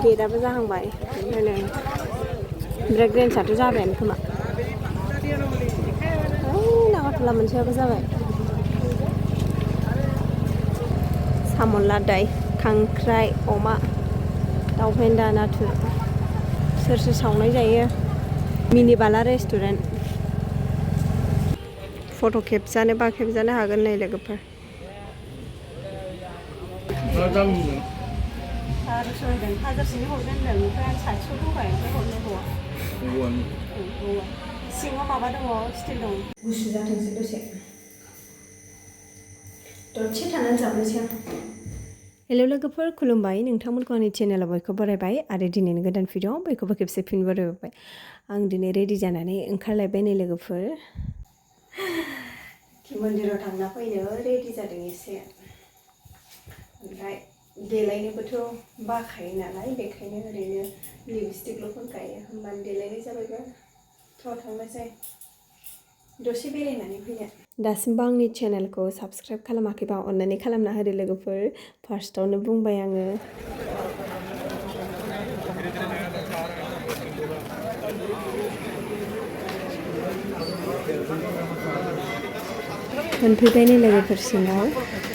गेटआबो जाहांबाय ओमफ्राय नै ब्रेक डेन्सआथ' जाबायानो खोमा नागारट'ला मोनसेयाबो जाबाय साम' लादाय खांख्राइ अमा दाउ फेन्दा नाथुर सोर सावनाय जायो मिनि बाला रेस्टुरेन्ट फट' खेबजानोबा खेबजानो हागोन नै लोगोफोर हाजारसेनि हरगोन होनदों ओमफ्राय आं 700 होबाय ओमफ्राय हरनो बावा सिङाव माबा दङ स्टिल दं गुसु जाथोंसै दसे थानानै जाबोनोसै आं हेल' लोगोफोर खुलुमबाय नोंथांमोनखौ आंनि चेनेलाव बयखौबो बरायबाय आरो दिनैनि गोदान भिडिअ बयखौबो खेबसे फिन बरायबाय आं दिनै रेडि जानानै ओंखारलायबाय नै लोगोफोर मन्दिराव थांना फैनो रेडि जादों एसे ओमफ्राय देलायनोबोथ' बाखायो नालाय बेखायनो ओरैनो लिपस्टिकल' फोनखायो होमबानो देलायनाय जाबायबा थ' थांनोसै दसे बेरायनानै फैनो दासिमबो आंनि चेनेलखौ साबस्क्राइब खालामाखैबा अन्नानै खालामना होदो लोगोफोर फार्स्टआवनो बुंबाय आङो मोनफैबाय नै लोगोफोर सिङाव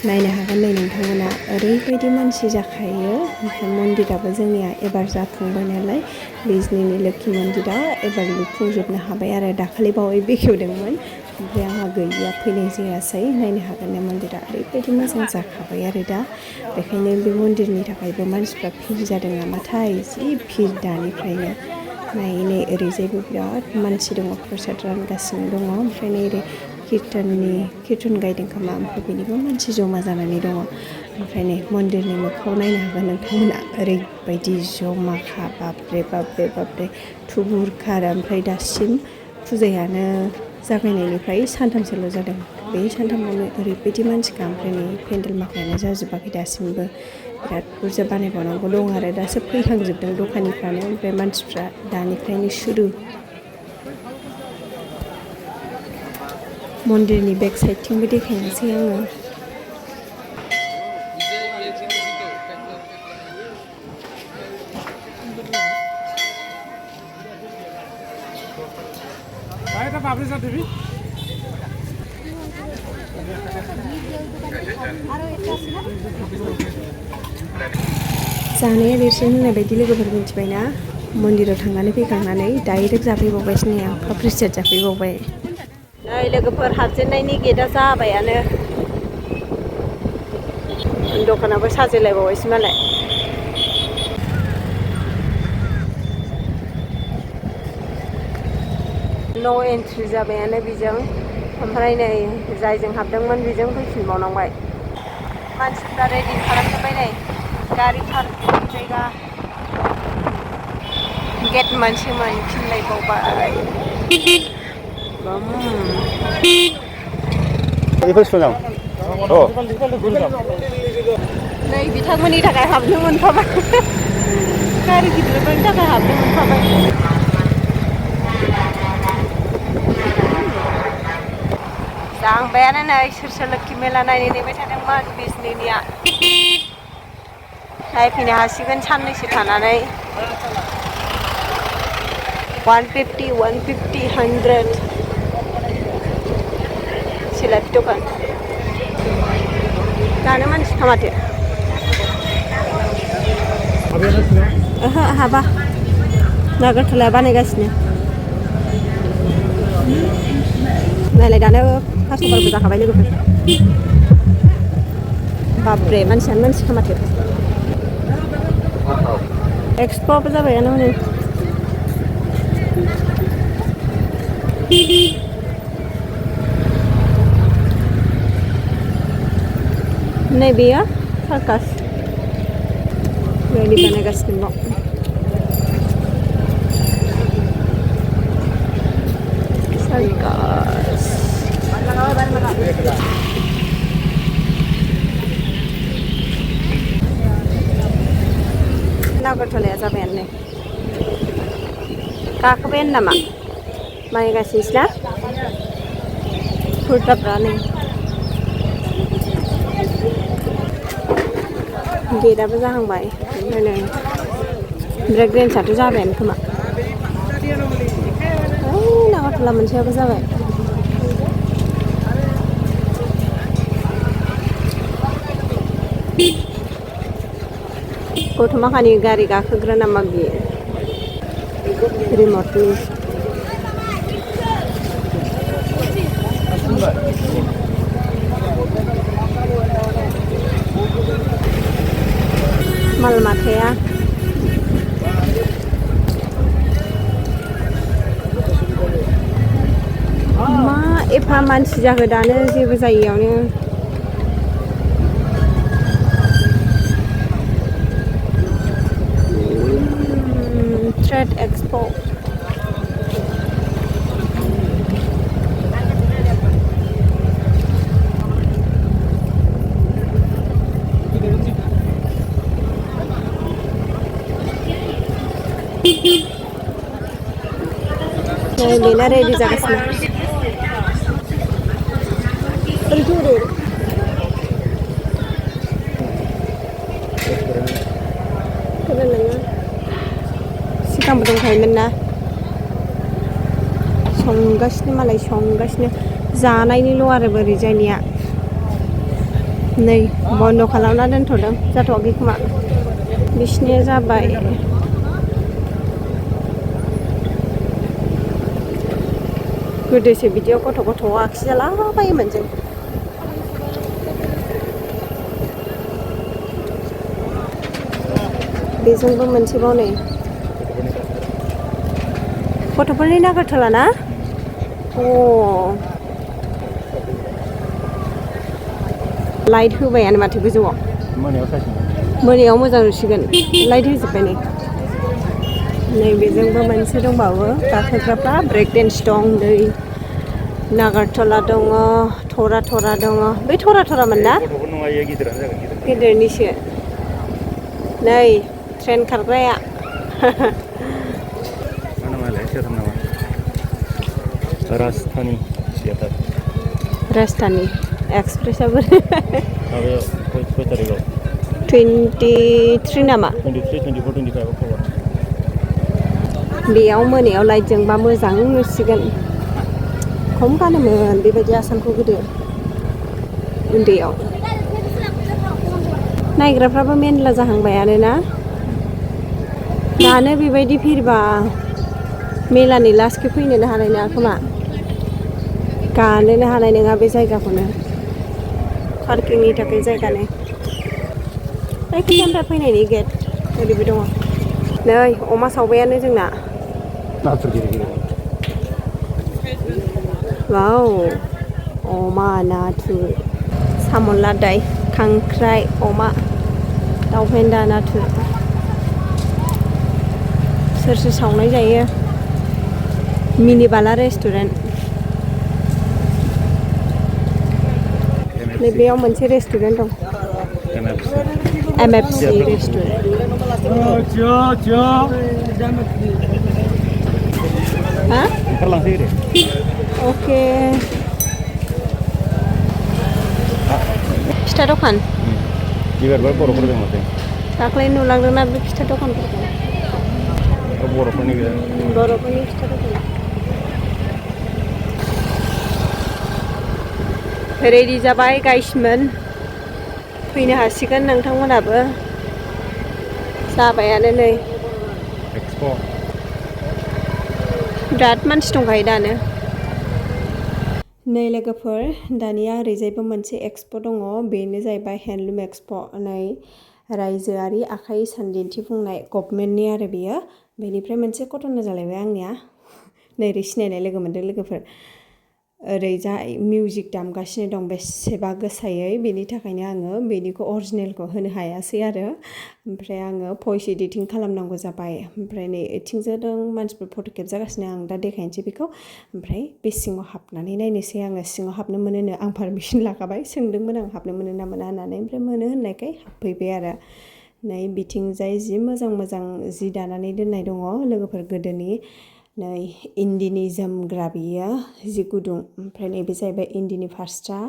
नायनो हागोन नै नोंथांमोना ओरैबायदि मानसि जाखायो ओमफ्राय मन्दिराबो जोंनिया एबार जाफुंबाय नालाय बिजनिनि लोखि मन्दिरा एबार लुफुंजोबनो हाबाय आरो दाखालि बावै बेखेवदोंमोन ओमफ्राय आंहा गैया फैनाय जायासै नायनो हागोन ना मन्दिरा ओरैबायदि मोजां जाखाबाय आरो दा बेखायनो बे मन्दिरनि थाखायबो मानसिफ्रा भिर जादों नामाथाय जि भिर दानिफ्रायनो नायै ओरैजायबो बिराद मानसि दङ प्रसाद रानगासिनो दङ ओमफ्राय नै ओरै कीर्तन गायदों खोमा ओमफ्राय बेनिबो मानसि जमा जानानै दङ ओमफ्राय नै मन्दिरनि मोखाङाव नायनो हागोन नोंथांमोना ओरैबायदि जमाखा बाब्रे बाब्रे बाब्रे थुबुरखार ओमफ्राय दासिम फुजायानो जागायनायनिफ्राय सानथामसोल' जादों बे सानथामावनो ओरैबायदि मानसिखा ओमफ्राय नै पेन्डेल माखायानो जाजोबाखै दासिमबो बिराद बुरजा बानायबावनांगौ दं आरो दासो फैखांजोबदों दखानिफ्रानो ओमफ्राय मानसिफ्रा दानिफ्रायनो सुरु मन्दिरनि बेक साइडथिंबो देखायनोसै आङो जानाया देरसिन होननाय बायदि लोगोफोर मिथिबायना मन्दिराव थांनानै फैखांनानै डाइरेक्ट जाफैबावबायसो नै आं पापरि चाट जाफैबावबाय नै लोगोफोर हाबजेननायनि गेटआ जाबायानो दखानाबो साजायलायबावबायसो मालाय न' एन्ट्रि जाबायानो बेजों ओमफ्राय नै जायजों हाबदोंमोन बेजों फैफिनबावनांबाय मानसिफ्रा रेडि खालामजोब्बाय नै गारि पार्किं जायगा गेट मोनसे मोनफिनलायबावबाय नै बिथांमोननि थाखाय हाबनो मोनफाबाय गारि गिदिरफोरनि थाखाय हाबनो मोनफाबाय जाहांबायानो नै सोर लोखि मेला नायनो नेबाय थादोंमोन बिजनिनिया नायफैनो हासिगोन साननैसो थानानै 150 100 सिलापि दखान दानो मानसिखा माथो ओहो हाबा नागारट'लाया बानायगासिनो नायलाय दानो कास्ट'मारबो जाखाबाय लोगोफोर बाब्रे मानसियानो मानसिखा माथो एक्सप'आबो जाबायानो हनै नै बेयो सार्कास रेडि बानायगासिनो दं सार्कास नागारट'लाया जाबायानो नै गाखोबायानो नामा बानायगासिनोसै ना कुर्ताफ्रा नै गेटआबो जाहांबाय ओमफ्राय नै ब्रेक डेन्सआथ' जाबायानो खोमा नागारट'ला मोनसेयाबो जाबाय गथ'माखानि गारि गाखोग्रा नामा बियो रिमटनि माल माथाया मा एफा मानसि जाखो दानो जेबो जायैयावनो ट्रेड एक्सप' बेना रेडि जागासिनो सिगांबो दंखायोमोन ना संगासिनो मालाय संगासिनो जानायनिल' आरो ओरैजायनिया नै बन्द' खालामना दोनथ'दों जाथ'वाखै खोमा बिसिनिया जाबाय गोदोसो बिदियाव गथ' आखि जालाबायोमोन जों बेजोंबो मोनसेबाव नै गथ'फोरनि नागारट'ला ना लाइट होबायानो माथो गोजौआव मोनायाव मोजां नुसिगोन लाइट होजोब्बाय नै बेजोंबो मोनसे दंबावो गाखोग्राफ्रा ब्रेक डेन्स दं नै नागारट'ला दङ थरा दङ बै थरामोन ना गिदिरनिसो नै ट्रेन खारग्राया राजधानी एक्सप्रेसआबो 23 नामा 24-25 अक्ट'बर बेयाव मोनायाव लाइटजोंबा मोजां नुसिगोन खम गानोमोन बेबायदि आसानखौ गोदो उन्दैयाव नायग्राफ्राबो मेनला जाहांबायानो ना दानो बेबायदि फिरबा मेलानि लास्टखौ फैनोनो हानाय नङा खोमा गानोनो हानाय नङा बे जायगाखौनो पार्किंनि थाखाय जायगानो जायखिजाया फैनायनि गेट ओरैबो दङ नै अमा सावबायानो जोंना वाव अमा नाथुर साम' लादाय खांख्राइ अमा दाउ फेन्दा नाथुर सोर सावनाय जायो मिनि बाला रेस्टुरेन्ट नैबेयाव मोनसे रेस्टुरेन्ट दं MFC रेस्टुरेन्ट हा अके फिथा दखान दाख्लै नुलांदोंना बे फिथा दखानफोरखौ बर'फोरनि फिथा दखान रेडि जाबाय गाइसमोन फैनो हासिगोन नोंथांमोनाबो जाबायानो नै बिराद मानसि दंखायो दानो नै लोगोफोर दानिया ओरैजायबो मोनसे एक्सप' दङ बेनो जाहैबाय हेन्दलुम एक्सप' नै रायजोआरि आखाइ इसान दिन्थिफुंनाय गभमेन्टनि आरो बेयो बेनिफ्राय मोनसे घटना जालायबाय आंनिया नै ओरै सिनायनाय लोगो मोनदों लोगोफोर ओरैजाय मिउजिक दामगासिनो दं बेसेबा गोसायै बेनि थाखायनो आङो बेनिखौ अरिजिनेलखौ होनो हायासै आरो ओमफ्राय आङो भइस एडिटिं खालामनांगौ जाबाय ओमफ्राय नै ओइथिंजों मानसिफोर फट' खेबजागासिनो आं दा देखायनोसै बेखौ ओमफ्राय बे सिङाव हाबनानै नायनोसै आङो सिङाव हाबनो मोनोनो आं पारमिसन लाखाबाय सोंदोंमोन आं हाबनो मोनो ना मोना होननानै ओमफ्राय मोनो होननायखाय हाबफैबाय आरो नै बिथिंजाय जि मोजां जि दानानै दोननाय दङ लोगोफोर गोदोनि नै इन्दिनि जोमग्रा बियो जि गुदुं ओमफ्राय नैबे जाहैबाय इन्दिनि फास्रा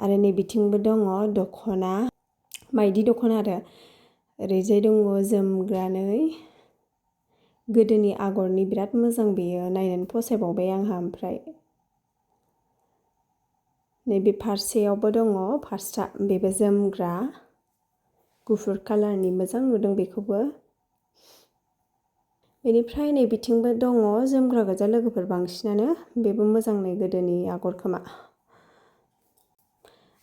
आरो नै बिथिंबो दङ दख'ना माइदि दख'ना आरो ओरैजाय दङ जोमग्रानै गोदोनि आगरनि बिराद मोजां बेयो नायनानै फसायबावबाय आंहा। ओमफ्राय नैबे फारसेयावबो दङ फास्रा, बेबो जोमग्रा गुफुर कालारनि, मोजां नुदों बेखौबो। बेनिफ्राय नै बिथिंबो दङ जोमग्रा गोजा लोगोफोर बांसिनानो, बेबो मोजांनो गोदोनि आगर खोमा।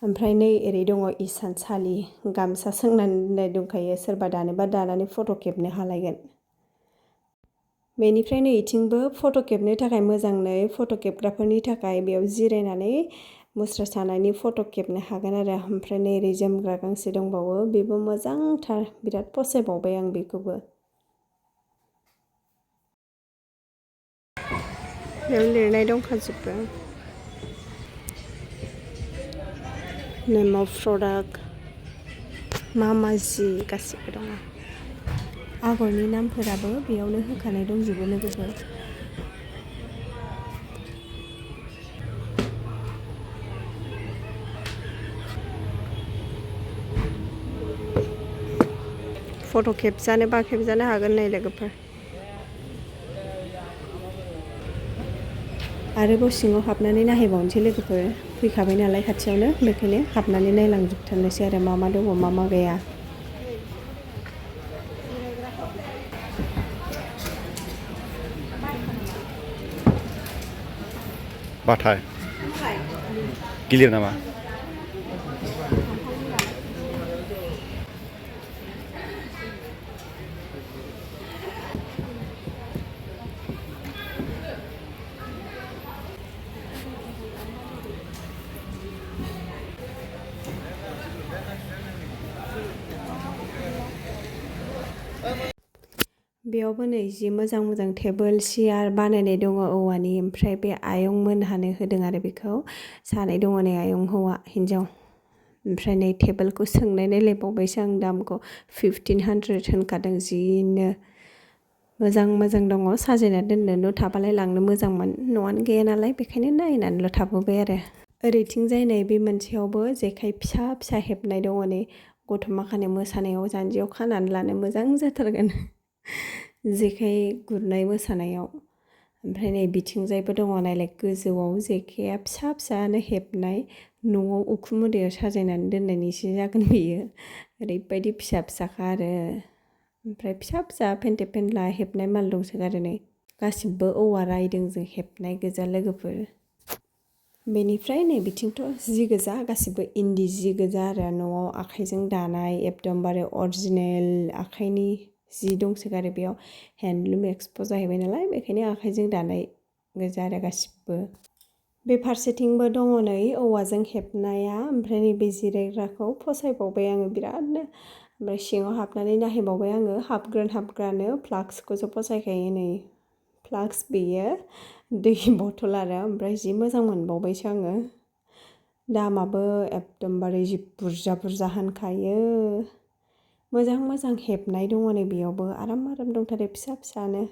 ओमफ्राय नै ओरै दङ इसानसालि, गामसा सोंनानै दोननाय दंखायो, सोरबा दानोबा दानानै फट' खेबनो हालायगोन। बेनिफ्राय नै इथिंबो फट' खेबनो थाखाय मोजांनो, फट' खेबग्राफोरनि थाखाय बेयाव जिरायनानै मुस्रा सानायनि फट' खेबनो हागोन आरो। ओमफ्राय नै ओरै जोमग्रा गांसे दंबावो, बेबो मोजांथार, बिराद फसायबावबाय आं बेखौबो। बेयाव लिरनाय दंखाजोबो, नेम अफ प्रडाक्ट मा जि गासिबो दङ। आगरनि नामफोराबो बेयावनो होखानाय दंजोबो लोगोफोर। फट' खेबजानोबा खेबजानो हागोन नै लोगोफोर। आरोबाव सिङाव हाबनानै नायहैबावनोसै लोगोफोर, फैखाबाय नालाय खाथियावनो, बेखायनो हाबनानै नायलांजोबथारनोसै आरो मा मा दङ मा मा गैया। बाथा गिलिर नामा? बेयावबो नै जि मोजां मोजां टेबोल सियार बानायनाय दङ औवानि। ओमफ्राय बे आयं मोनहानो होदों आरो बेखौ, सानै दङ नै आयं हौवा हिन्जाव। ओमफ्राय नै टेबोलखौ सोंनाय नायलायबावबायसो आं दामखौ, 1500 होनखादों। जिनो मोजां मोजां दङ साजायना दोननो, न' थाबालाय लांनो मोजांमोन, न'आनो गैया नालाय बेखायनो नायनानैल' थाबोबाय आरो। ओरैथिंजाय नै बे मोनसेयावबो जेखाइ फिसा फिसा हेबनाय दङ नै, गथ' माखाने मोसानायाव जान्जियाव खानानै लानो मोजां जाथारगोन जेखाइ गुरनाय मोसानायाव। ओमफ्राय नै बिथिंजायबो दङ नायलाय, गोजौआव जेखाइया फिसा फिसानो हेबनाय, न'आव उखुम मुदायाव साजायनानै दोननायनिसो जागोन बेयो, ओरैबायदि फिसा फिसाखा आरो। ओमफ्राय फिसा फिसा फेन्टे फेनला हेबनाय माल दंसोगारो नै, गासिबो औवा रायदोंजों हेबनाय गोजा लोगोफोर। बेनिफ्राय नै बिथिंथ' जि गोजा, गासिबो इन्दि जि गोजा आरो, न'आव आखाइजों दानाय एकदमबारे अरिजिनेल आखाइनि जि दंसोगारो बेयाव। हेन्दलुम एक्सप' जाहैबाय नालाय बेखायनो आखाइजों दानाय गोजा आरो गासिबो। बे फारसेथिंबो दङ नै औवाजों हेबनाया। ओमफ्राय नैबे जिरायग्राखौ फसायबावबाय आङो बिरादनो। ओमफ्राय सिङाव हाबनानै नायहैबावबाय आङो, हाबग्रानो फ्लाक्सखौसो फसायखायो नै, फ्लाक्स बेयो दै बथल आरो। ओमफ्राय जि मोजां मोनबावबायसो आङो, दामाबो एकदमबारे जि बुरजा बुरजा होनखायो। मोजां मोजां हेबनाय दङ नै बेयावबो, आराम आराम दंथारो फिसा फिसानो।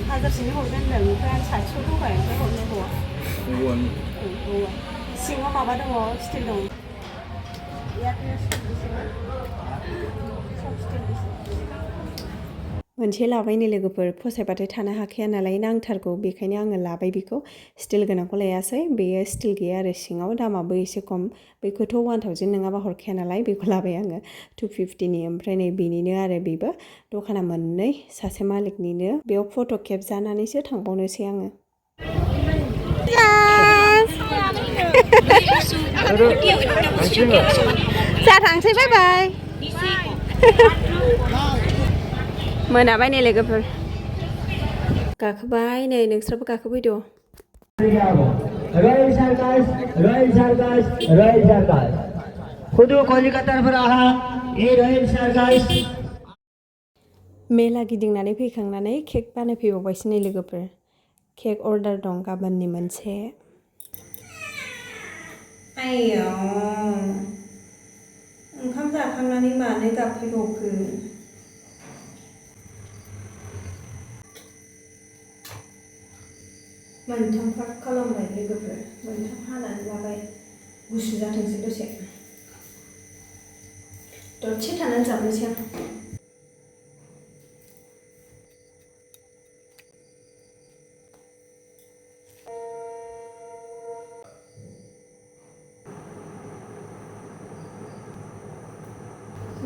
हाजारसेनि हरगोन होनदों, ओमफ्राय आं 700 होबाय, ओमफ्राय हरनो बावा। सिङाव माबा दङ, स्टिल दं। मोनसे लाबाय नै लोगोफोर, फसायबाथाय थानो हाखाया नालाय, नांथारगौ, बेखायनो आङो लाबाय बेखौ। स्टिल गोनांखौ लायासै, बेयो स्टिल गैया आरो सिङाव, दामाबो एसे खम। बेखौथ' 1000 नङाबा हरखाया नालाय, बेखौ लाबाय आङो 250नि। ओमफ्राय नै बेनिनो आरो बेबो, दखाना मोननै, सासे मालिकनिनो। बेयाव फट' खेबजानानैसो थांबावनोसै आङो। जा थांसै, बाय बाय। मोनाबाय नै लोगोफोर, गाखोबाय नै, नोंस्राबो गाखोफैद'। मेला गिदिंनानै फैखांनानै केक बानायफैबावबायसो नै लोगोफोर, केक अर्डार दं गाबोननि मोनसे। आयौ ओंखाम जाखांनानै मानो गाबफैबावखो? मोनथाम पार्ट खालामबाय लोगोफोर मोनथाम हानानै लाबाय गुसु जाथोंसै दसे थानानै जाबनोसै आं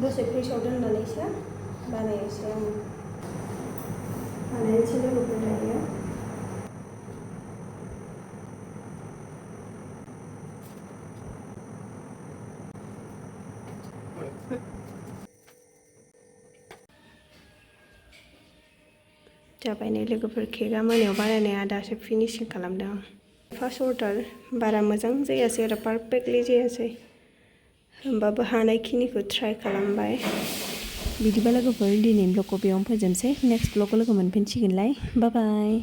दसे फ्रिजआव दोननानैसो बानायनोसै आं बानायनोसै लोगोफोर दायो जाबाय नै लोगोफोर केकआ मोनायाव बानायनाया दासो फिनिशिं खालामदों फार्स्ट अर्डार बारा मोजां जायासै आरो पारफेक्टलि जायासै होमबाबो हानायखिनिखौ ट्राइ खालामबाय बिदिबा लोगोफोर दिनैनि ब्लगखौ बेयावनो फोजोबनोसै नेक्स्ट ब्लगआव लोगो मोनफिनसिगोनलाय बाय बाय